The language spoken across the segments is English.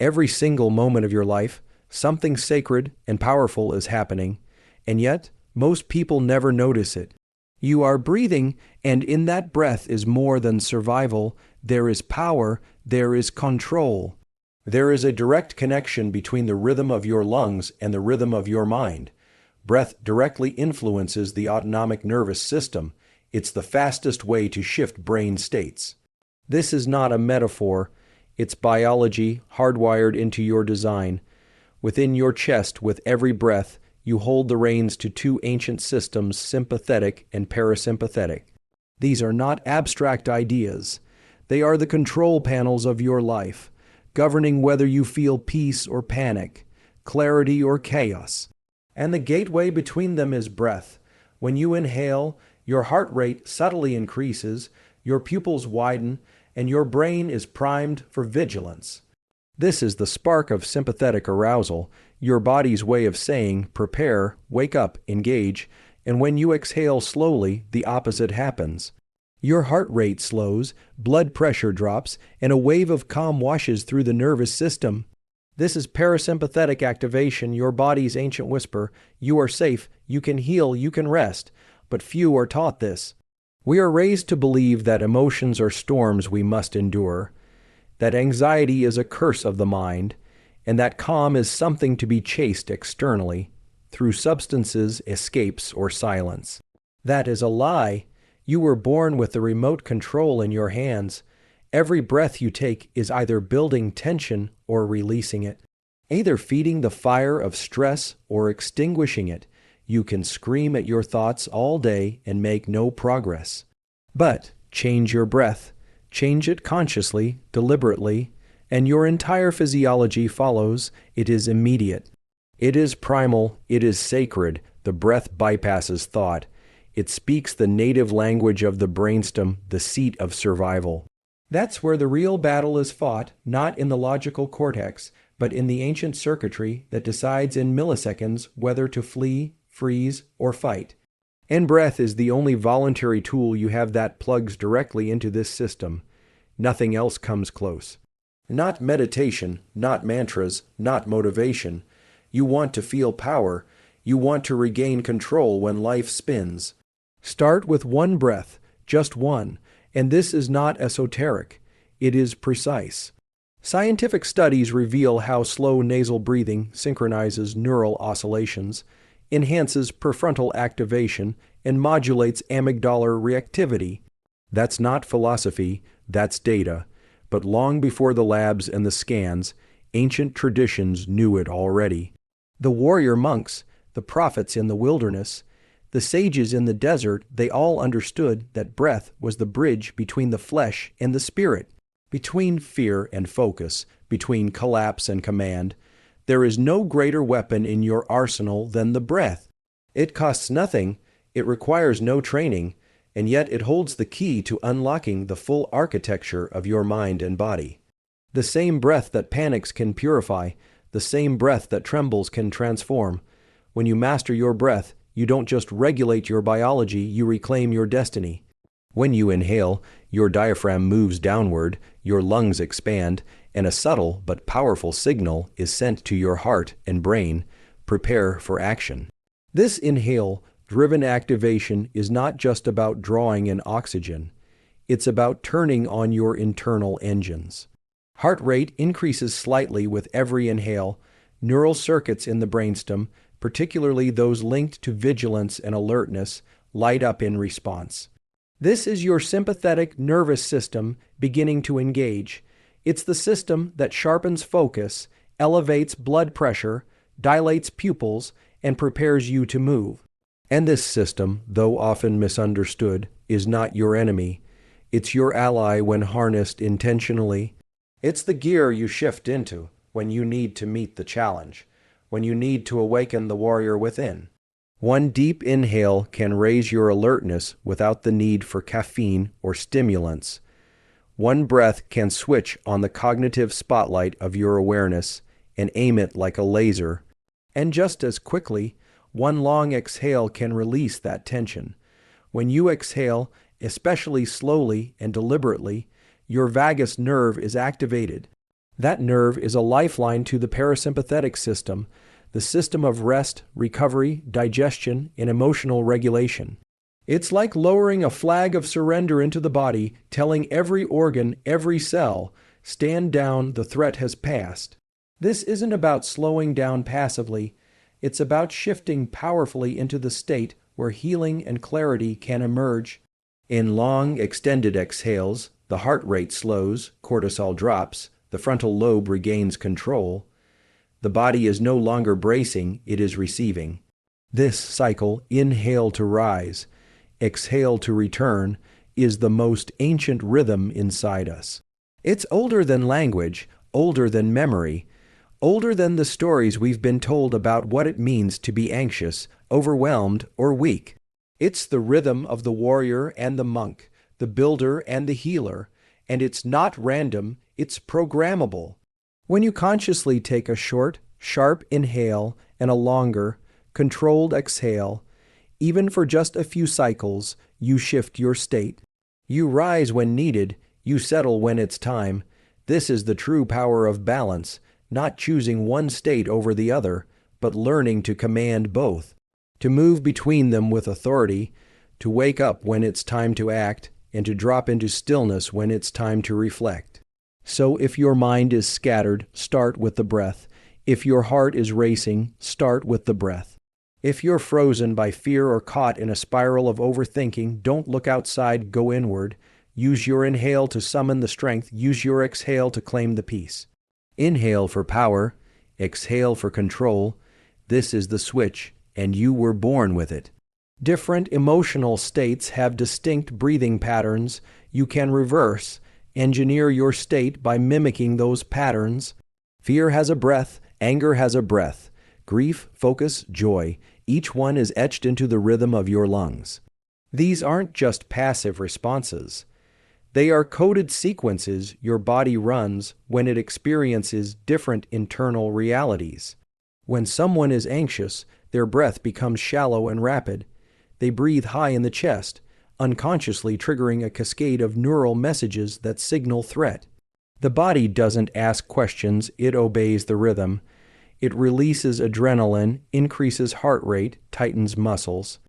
Every single moment of your life, something sacred and powerful is happening, and yet most people never notice it. You are breathing, and in that breath is more than survival. There is power, there is control. There is a direct connection between the rhythm of your lungs and the rhythm of your mind. Breath directly influences the autonomic nervous system. It's the fastest way to shift brain states. This is not a metaphor. It's biology hardwired into your design. Within your chest, with every breath, you hold the reins to two ancient systems, sympathetic and parasympathetic. These are not abstract ideas. They are the control panels of your life, governing whether you feel peace or panic, clarity or chaos. And the gateway between them is breath. When you inhale, your heart rate subtly increases, your pupils widen, and your brain is primed for vigilance. This is the spark of sympathetic arousal, your body's way of saying, prepare, wake up, engage, and when you exhale slowly, the opposite happens. Your heart rate slows, blood pressure drops, and a wave of calm washes through the nervous system. This is parasympathetic activation, your body's ancient whisper. You are safe, you can heal, you can rest. But few are taught this. We are raised to believe that emotions are storms we must endure, that anxiety is a curse of the mind, and that calm is something to be chased externally, through substances, escapes, or silence. That is a lie. You were born with the remote control in your hands. Every breath you take is either building tension or releasing it, either feeding the fire of stress or extinguishing it. You can scream at your thoughts all day and make no progress. But change your breath. Change it consciously, deliberately, and your entire physiology follows. It is immediate. It is primal. It is sacred. The breath bypasses thought. It speaks the native language of the brainstem, the seat of survival. That's where the real battle is fought, not in the logical cortex, but in the ancient circuitry that decides in milliseconds whether to flee, freeze, or fight. And breath is the only voluntary tool you have that plugs directly into this system. Nothing else comes close. Not meditation, not mantras, not motivation. You want to feel power. You want to regain control when life spins. Start with one breath, just one, and this is not esoteric. It is precise. Scientific studies reveal how slow nasal breathing synchronizes neural oscillations, enhances prefrontal activation, and modulates amygdala reactivity. That's not philosophy, that's data. But long before the labs and the scans, ancient traditions knew it already. The warrior monks, the prophets in the wilderness, the sages in the desert, they all understood that breath was the bridge between the flesh and the spirit, between fear and focus, between collapse and command. There is no greater weapon in your arsenal than the breath. It costs nothing, it requires no training, and yet it holds the key to unlocking the full architecture of your mind and body. The same breath that panics can purify, the same breath that trembles can transform. When you master your breath, you don't just regulate your biology, you reclaim your destiny. When you inhale, your diaphragm moves downward, your lungs expand, and a subtle but powerful signal is sent to your heart and brain. Prepare for action. This inhale-driven activation is not just about drawing in oxygen. It's about turning on your internal engines. Heart rate increases slightly with every inhale. Neural circuits in the brainstem, particularly those linked to vigilance and alertness, light up in response. This is your sympathetic nervous system beginning to engage. It's the system that sharpens focus, elevates blood pressure, dilates pupils, and prepares you to move. And this system, though often misunderstood, is not your enemy. It's your ally when harnessed intentionally. It's the gear you shift into when you need to meet the challenge, when you need to awaken the warrior within. One deep inhale can raise your alertness without the need for caffeine or stimulants. One breath can switch on the cognitive spotlight of your awareness and aim it like a laser. And just as quickly, one long exhale can release that tension. When you exhale, especially slowly and deliberately, your vagus nerve is activated. That nerve is a lifeline to the parasympathetic system, the system of rest, recovery, digestion, and emotional regulation. It's like lowering a flag of surrender into the body, telling every organ, every cell, stand down, the threat has passed. This isn't about slowing down passively. It's about shifting powerfully into the state where healing and clarity can emerge. In long, extended exhales, the heart rate slows, cortisol drops, the frontal lobe regains control. The body is no longer bracing, it is receiving. This cycle, inhale to rise, exhale to return, is the most ancient rhythm inside us. It's older than language, older than memory, older than the stories we've been told about what it means to be anxious, overwhelmed, or weak. It's the rhythm of the warrior and the monk, the builder and the healer, and it's not random, it's programmable. When you consciously take a short, sharp inhale and a longer, controlled exhale, even for just a few cycles, you shift your state. You rise when needed, you settle when it's time. This is the true power of balance, not choosing one state over the other, but learning to command both, to move between them with authority, to wake up when it's time to act, and to drop into stillness when it's time to reflect. So if your mind is scattered, start with the breath. If your heart is racing, start with the breath. If you're frozen by fear or caught in a spiral of overthinking, don't look outside, go inward. Use your inhale to summon the strength, use your exhale to claim the peace. Inhale for power, exhale for control. This is the switch, and you were born with it. Different emotional states have distinct breathing patterns. You can reverse, engineer your state by mimicking those patterns. Fear has a breath, anger has a breath. Grief, focus, joy. Each one is etched into the rhythm of your lungs. These aren't just passive responses. They are coded sequences your body runs when it experiences different internal realities. When someone is anxious, their breath becomes shallow and rapid. They breathe high in the chest, unconsciously triggering a cascade of neural messages that signal threat. The body doesn't ask questions, it obeys the rhythm. It releases adrenaline, increases heart rate, tightens muscles.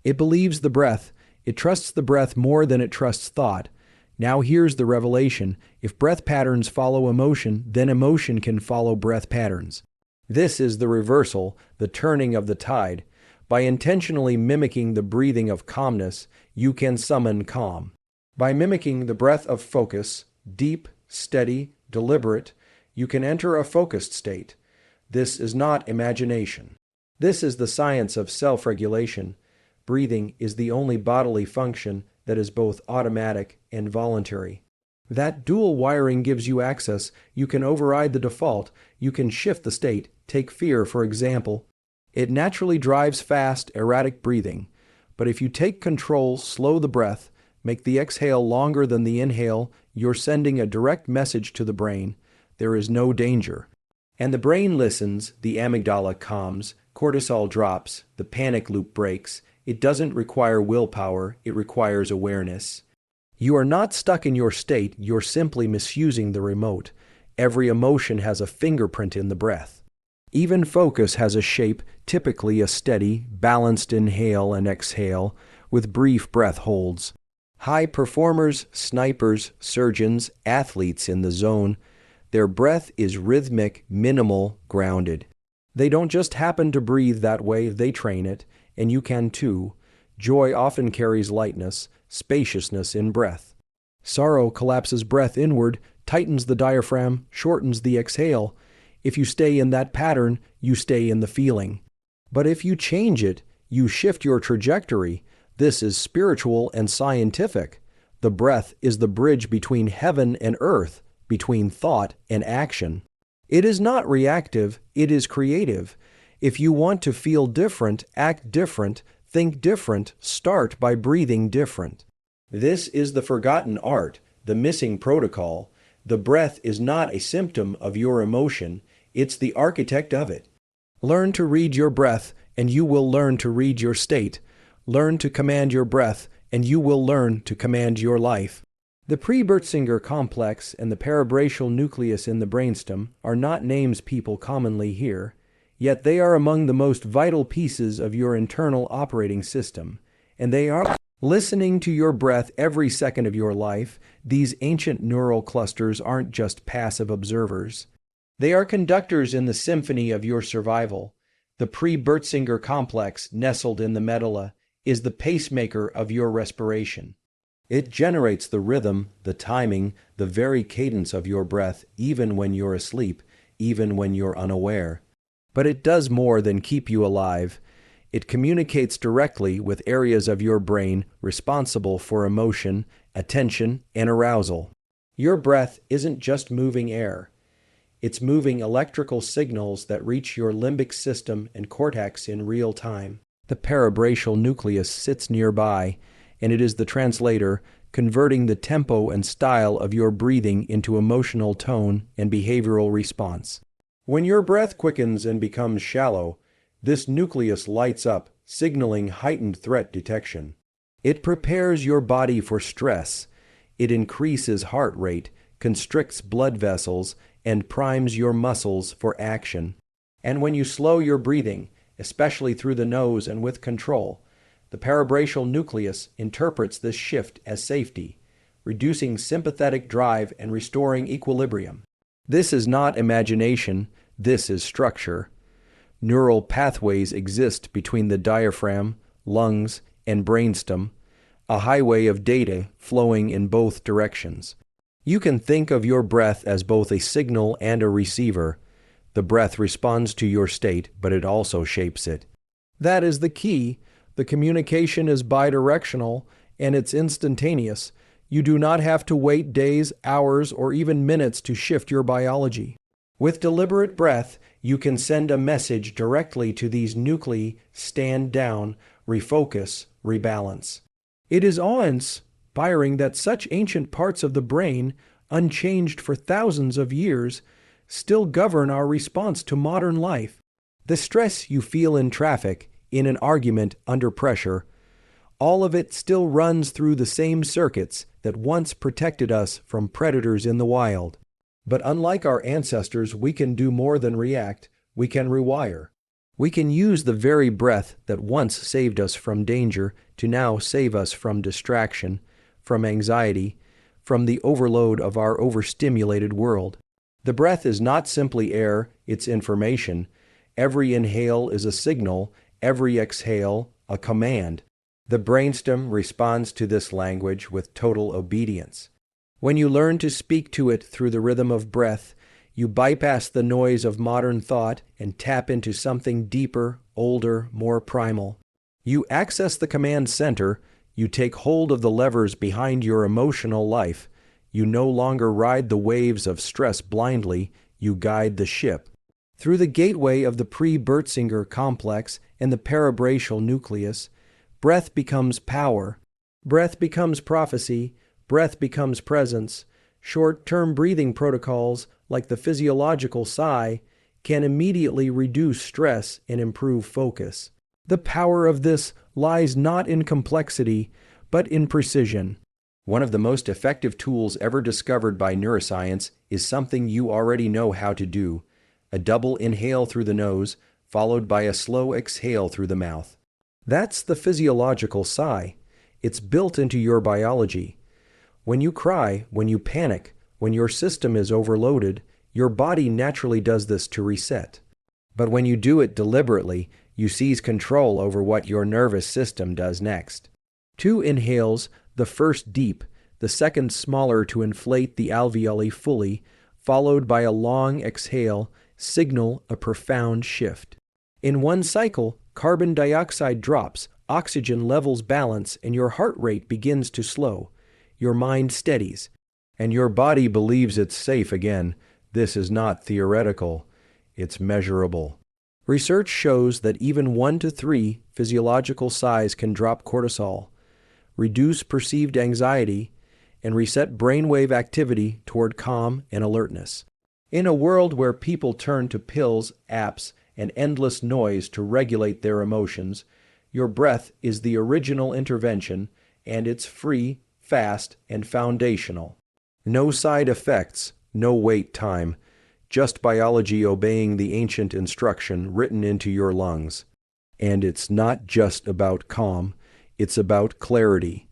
It believes the breath. It trusts the breath more than it trusts thought. Now here's the revelation. If breath patterns follow emotion, then emotion can follow breath patterns. This is the reversal, the turning of the tide. By intentionally mimicking the breathing of calmness, you can summon calm. By mimicking the breath of focus, deep, steady, deliberate, you can enter a focused state. This is not imagination. This is the science of self-regulation. Breathing is the only bodily function that is both automatic and voluntary. That dual wiring gives you access. You can override the default. You can shift the state. Take fear, for example. It naturally drives fast, erratic breathing. But if you take control, slow the breath, make the exhale longer than the inhale, you're sending a direct message to the brain. There is no danger. And the brain listens, the amygdala calms, cortisol drops, the panic loop breaks. It doesn't require willpower, it requires awareness. You are not stuck in your state, you're simply misusing the remote. Every emotion has a fingerprint in the breath. Even focus has a shape, typically a steady, balanced inhale and exhale, with brief breath holds. High performers, snipers, surgeons, athletes in the zone, their breath is rhythmic, minimal, grounded. They don't just happen to breathe that way, they train it, and you can too. Joy often carries lightness, spaciousness in breath. Sorrow collapses breath inward, tightens the diaphragm, shortens the exhale. If you stay in that pattern, you stay in the feeling. But if you change it, you shift your trajectory. This is spiritual and scientific. The breath is the bridge between heaven and earth, between thought and action. It is not reactive, it is creative. If you want to feel different, act different, think different, start by breathing different. This is the forgotten art, the missing protocol. The breath is not a symptom of your emotion, it's the architect of it. Learn to read your breath, and you will learn to read your state. Learn to command your breath, and you will learn to command your life. The pre-Bertzinger complex and the parabrachial nucleus in the brainstem are not names people commonly hear, yet they are among the most vital pieces of your internal operating system, and they are listening to your breath every second of your life. These ancient neural clusters aren't just passive observers. They are conductors in the symphony of your survival. The pre-Bertzinger complex, nestled in the medulla, is the pacemaker of your respiration. It generates the rhythm, the timing, the very cadence of your breath, even when you're asleep, even when you're unaware. But it does more than keep you alive. It communicates directly with areas of your brain responsible for emotion, attention, and arousal. Your breath isn't just moving air. It's moving electrical signals that reach your limbic system and cortex in real time. The parabrachial nucleus sits nearby, and it is the translator, converting the tempo and style of your breathing into emotional tone and behavioral response. When your breath quickens and becomes shallow, this nucleus lights up, signaling heightened threat detection. It prepares your body for stress. It increases heart rate, constricts blood vessels, and primes your muscles for action. And when you slow your breathing, especially through the nose and with control, the parabrachial nucleus interprets this shift as safety, reducing sympathetic drive and restoring equilibrium. This is not imagination, this is structure. Neural pathways exist between the diaphragm, lungs, and brainstem, a highway of data flowing in both directions. You can think of your breath as both a signal and a receiver. The breath responds to your state, but it also shapes it. That is the key. The communication is bidirectional, and it's instantaneous. You do not have to wait days, hours, or even minutes to shift your biology. With deliberate breath, you can send a message directly to these nuclei: stand down, refocus, rebalance. It is awe-inspiring that such ancient parts of the brain, unchanged for thousands of years, still govern our response to modern life. The stress you feel in traffic, in an argument, under pressure, all of it still runs through the same circuits that once protected us from predators in the wild. But unlike our ancestors, we can do more than react. We can rewire. We can use the very breath that once saved us from danger to now save us from distraction, from anxiety, from the overload of our overstimulated world. The breath is not simply air, it's information. Every inhale is a signal, every exhale a command. The brainstem responds to this language with total obedience. When you learn to speak to it through the rhythm of breath, you bypass the noise of modern thought and tap into something deeper, older, more primal. You access the command center, you take hold of the levers behind your emotional life. You no longer ride the waves of stress blindly, you guide the ship. Through the gateway of the pre-Bertzinger complex and the parabrachial nucleus, breath becomes power. Breath becomes prophecy. Breath becomes presence. Short-term breathing protocols, like the physiological sigh, can immediately reduce stress and improve focus. The power of this lies not in complexity, but in precision. One of the most effective tools ever discovered by neuroscience is something you already know how to do: a double inhale through the nose, followed by a slow exhale through the mouth. That's the physiological sigh. It's built into your biology. When you cry, when you panic, when your system is overloaded, your body naturally does this to reset. But when you do it deliberately, you seize control over what your nervous system does next. 2 inhales, the first deep, the second smaller to inflate the alveoli fully, followed by a long exhale, signal a profound shift. In one cycle, carbon dioxide drops, oxygen levels balance, and your heart rate begins to slow. Your mind steadies, and your body believes it's safe again. This is not theoretical, it's measurable. Research shows that even 1 to 3 physiological sighs can drop cortisol, reduce perceived anxiety, and reset brainwave activity toward calm and alertness. In a world where people turn to pills, apps, and endless noise to regulate their emotions, your breath is the original intervention, and it's free, fast, and foundational. No side effects, no wait time, just biology obeying the ancient instruction written into your lungs. And it's not just about calm, it's about clarity.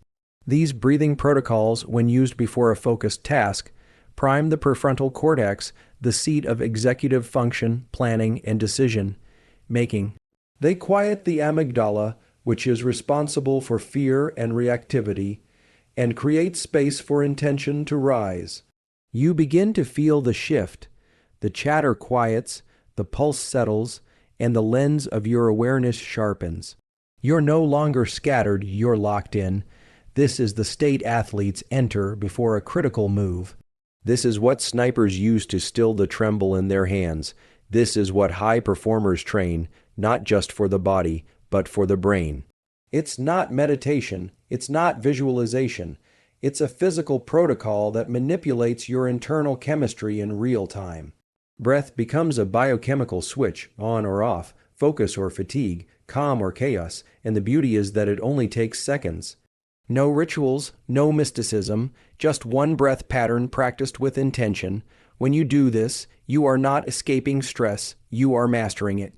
These breathing protocols, when used before a focused task, prime the prefrontal cortex, the seat of executive function, planning, and decision-making. They quiet the amygdala, which is responsible for fear and reactivity, and create space for intention to rise. You begin to feel the shift. The chatter quiets, the pulse settles, and the lens of your awareness sharpens. You're no longer scattered, you're locked in. This is the state athletes enter before a critical move. This is what snipers use to still the tremble in their hands. This is what high performers train, not just for the body, but for the brain. It's not meditation, it's not visualization. It's a physical protocol that manipulates your internal chemistry in real time. Breath becomes a biochemical switch, on or off, focus or fatigue, calm or chaos, and the beauty is that it only takes seconds. No rituals, no mysticism, just one breath pattern practiced with intention. When you do this, you are not escaping stress, you are mastering it.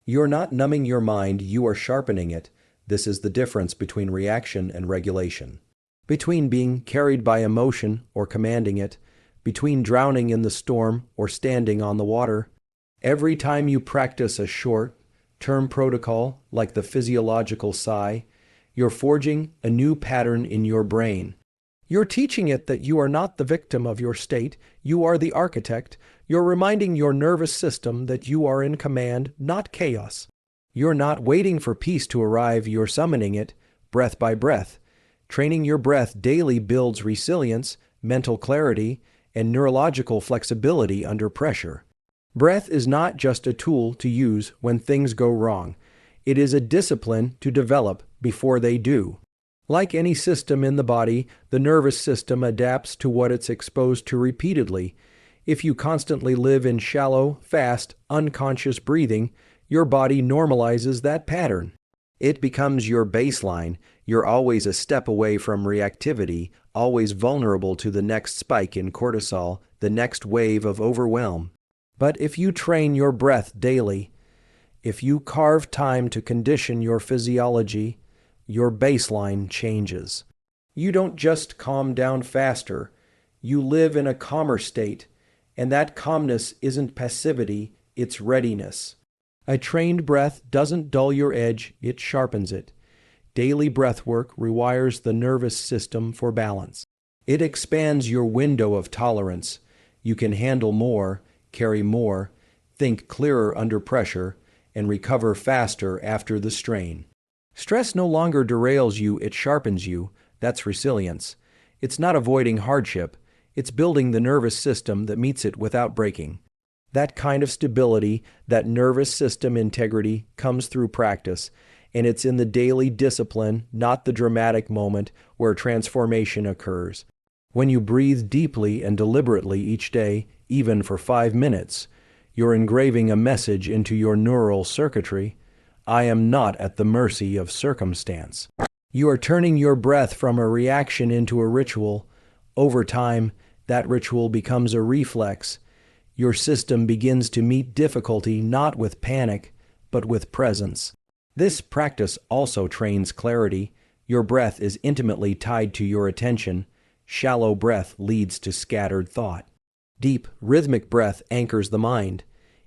You're not numbing your mind, you are sharpening it. This is the difference between reaction and regulation. Between being carried by emotion or commanding it, between drowning in the storm or standing on the water. Every time you practice a short-term protocol, like the physiological sigh, you're forging a new pattern in your brain. You're teaching it that you are not the victim of your state, you are the architect. You're reminding your nervous system that you are in command, not chaos. You're not waiting for peace to arrive, you're summoning it, breath by breath. Training your breath daily builds resilience, mental clarity, and neurological flexibility under pressure. Breath is not just a tool to use when things go wrong. It is a discipline to develop before they do. Like any system in the body, the nervous system adapts to what it's exposed to repeatedly. If you constantly live in shallow, fast, unconscious breathing, your body normalizes that pattern. It becomes your baseline. You're always a step away from reactivity, always vulnerable to the next spike in cortisol, the next wave of overwhelm. But if you train your breath daily, if you carve time to condition your physiology, your baseline changes. You don't just calm down faster, you live in a calmer state, and that calmness isn't passivity, it's readiness. A trained breath doesn't dull your edge, it sharpens it. Daily breath work rewires the nervous system for balance. It expands your window of tolerance. You can handle more, carry more, think clearer under pressure, and recover faster after the strain. Stress no longer derails you, it sharpens you. That's resilience. It's not avoiding hardship. It's building the nervous system that meets it without breaking. That kind of stability, that nervous system integrity, comes through practice, and it's in the daily discipline, not the dramatic moment, where transformation occurs. When you breathe deeply and deliberately each day, even for 5 minutes, you're engraving a message into your neural circuitry. I am not at the mercy of circumstance. You are turning your breath from a reaction into a ritual. Over time, that ritual becomes a reflex. Your system begins to meet difficulty not with panic, but with presence. This practice also trains clarity. Your breath is intimately tied to your attention. Shallow breath leads to scattered thought. Deep, rhythmic breath anchors the mind.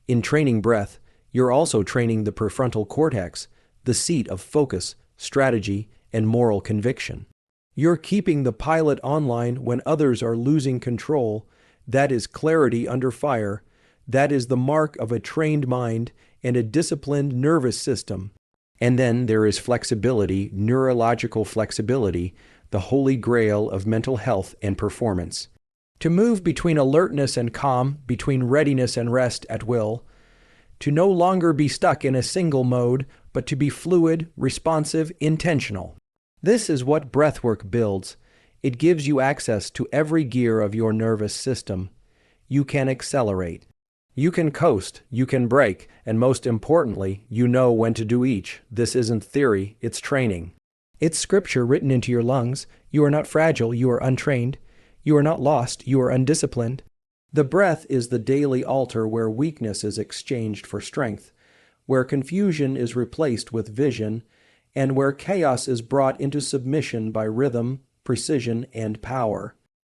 In training breath, you're also training the prefrontal cortex, the seat of focus, strategy, and moral conviction. You're keeping the pilot online when others are losing control. That is clarity under fire. That is the mark of a trained mind and a disciplined nervous system. And then there is flexibility, neurological flexibility, the holy grail of mental health and performance. To move between alertness and calm, between readiness and rest at will. To no longer be stuck in a single mode, but to be fluid, responsive, intentional. This is what breathwork builds. It gives you access to every gear of your nervous system. You can accelerate. You can coast, you can brake, and most importantly, you know when to do each. This isn't theory, it's training. It's scripture written into your lungs. You are not fragile, you are untrained. You are not lost, you are undisciplined. The breath is the daily altar where weakness is exchanged for strength, where confusion is replaced with vision, and where chaos is brought into submission by rhythm, precision, and power.